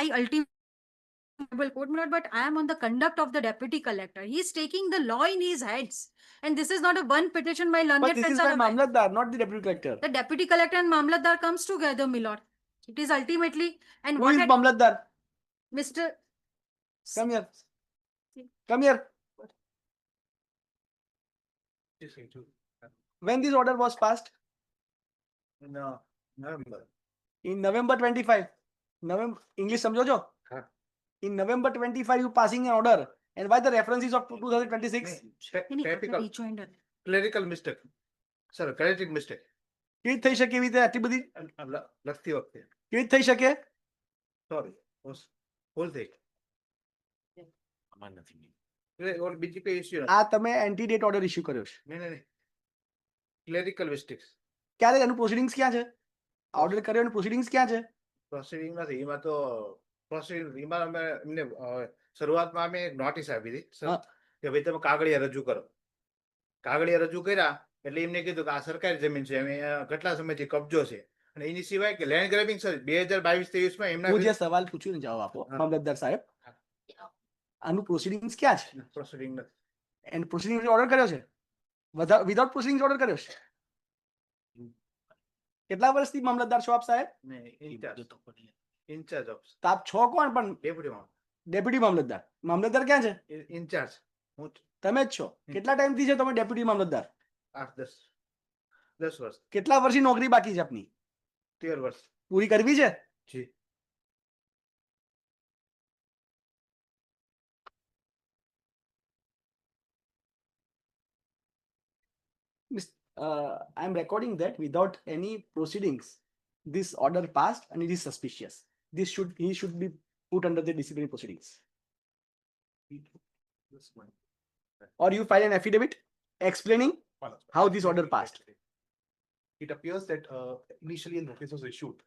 my ultimate court, my lord, but I am on the conduct of the deputy collector. He is taking the law in his hands. And this is not a one petition, my learned But this friends is are by aware. Mamlatdar, not the deputy collector. The deputy collector and Mamlatdar comes together, my lord. It is ultimately, and Who what is had Mamlatdar? Mr. Come here. Come here. When this order was passed? No, November. In November 25. November, English समझो जो? हाँ. In November 25, you passing an order. And why the references of 2026? Typical Rejoinder. clerical mistake. Sir, clerical mistake. કેવી થઈ શકે એવી રીતે આટલી બધી લખતી વખતે. કેવી થઈ શકે? Sorry. Whole thing. ઓર બીજી કઈ ઇશ્યુ આ તમે એન્ટીડેટ ઓર્ડર ઇશ્યુ કર્યો છે. નહીં. Clerical mistakes. ક્યારે એનું પ્રોસિડિંગ્સ ક્યાં છે? ઓર્ડર કર્યો એનું પ્રોસિડિંગ્સ ક્યાં છે? પ્રોસિડિંગ નથી એમાં તો પ્રોસિડિંગ એમાં અમે એમને શરૂઆતમાં અમે નોટિસ આપી હતી હા. કે ભાઈ તમે કાગળિયા રજૂ કરો. કાગળિયા રજૂ કર્યા એટલે એમને કીધું કે આ સરકારી જમીન છે અમે કેટલા સમયથી કબજો છે અને એની સિવાય કે લેન્ડ ગ્રેબિંગ સર 2022-23 માં એમના હું જે સવાલ પૂછ્યું ને જવાબ આપો મામલતદાર સાહેબ. આનું પ્રોસિડિંગ્સ ક્યાં છે? પ્રોસિડિંગ નથી. એન્ડ પ્રોસિડિંગ્સ ઓર્ડર કર્યો છે? વિધાઉટ પ્રોસિડિંગ્સ ઓર્ડર કર્યો છે? કેટલા વર્ષથી મામલતદાર છો આપ સાહેબ? ઇન્ચાર્જ ઓફ તો આપ છો કોણ પણ? ડેપ્યુટી મામલતદાર. મામલતદાર ક્યાં છે? ઇન્ચાર્જ હું તમે જ છો. કેટલા ટાઈમથી છે તમે ડેપ્યુટી મામલતદાર? 8-10 વર્ષ. કેટલા વર્ષની નોકરી બાકી છે આપની? 13 વર્ષ. પૂરી કરવી છે? જી. I am recording that without any proceedings, this order passed and it is suspicious. He should be put under the disciplinary proceedings. Or you file an affidavit explaining how this order passed. It appears that initially a notice was issued.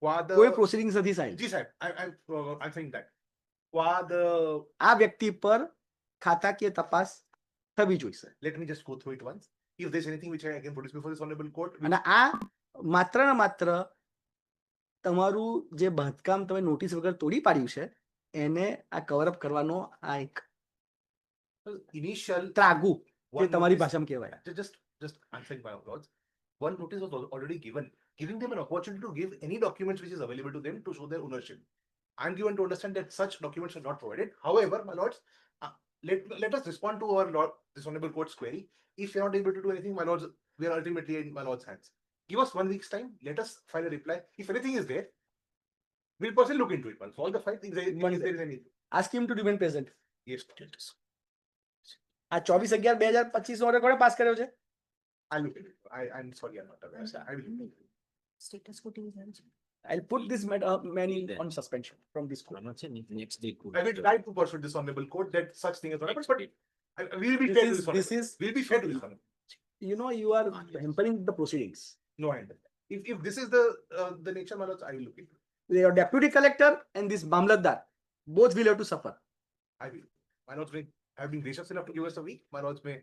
While the કોઈ proceedings નથી સાહેબ. Ji sir, I'm saying that. While the આ વ્યક્તિ પર ખાતાકીય તપાસ થવી જોઈએ. let me just go through it once. If there's anything which I can produce before this honorable court, અને આ માત્ર ને માત્ર તમારું જે બાંધકામ તમે નોટિસ વગર તોડી પાડ્યું છે એને આ કવર અપ કરવાનો આ એક initial ત્રાગુ જે one તમારી notice- ભાષામાં કહેવાય. just answering my lords, one notice was already given, giving them an opportunity to give any documents which is available to them to show their ownership. I'm given to understand that such documents are not provided. However, my lords, let us respond to our lord, this honorable court's query. If you're not able to do anything, my lords, we are ultimately in my lord's hands. Give us 1 week's time. Let us file a reply. If anything is there, we'll personally look into it once. All the fight, if there is anything. Ask him to remain present. Yes. આ 24/11/2025 order કોણે pass કર્યો છે? I'll look into it. I'm sorry, I'm not aware. I will look into it. Status quo is I'll put this man on suspension from this court. Next day. I will try to persuade this honorable court that such thing is not happened, but we'll be This fair to is- this honorable. this is- We'll be fair to this honorable. You know, you are hampering the proceedings. No, I understand. If this is the nature, my lords, I will look into it. Your deputy collector and this Mamlatdar, both will have to suffer. I will. My lords may have been gracious enough to give us a week. My lords may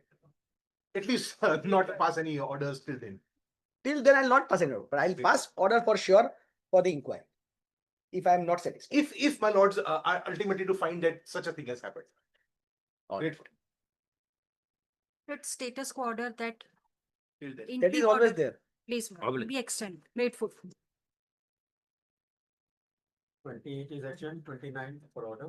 at least not pass any orders till then. Till then, I'll not pass it over, but I'll pass order for sure for the inquiry. If I am not satisfied. If my lords are ultimately to find that such a thing has happened. All right. Grateful. It's status quo order that Till then. in That is peak always order, there. please, ma'am, Always. be extended. Grateful. 28 is adjourned, 29 for order.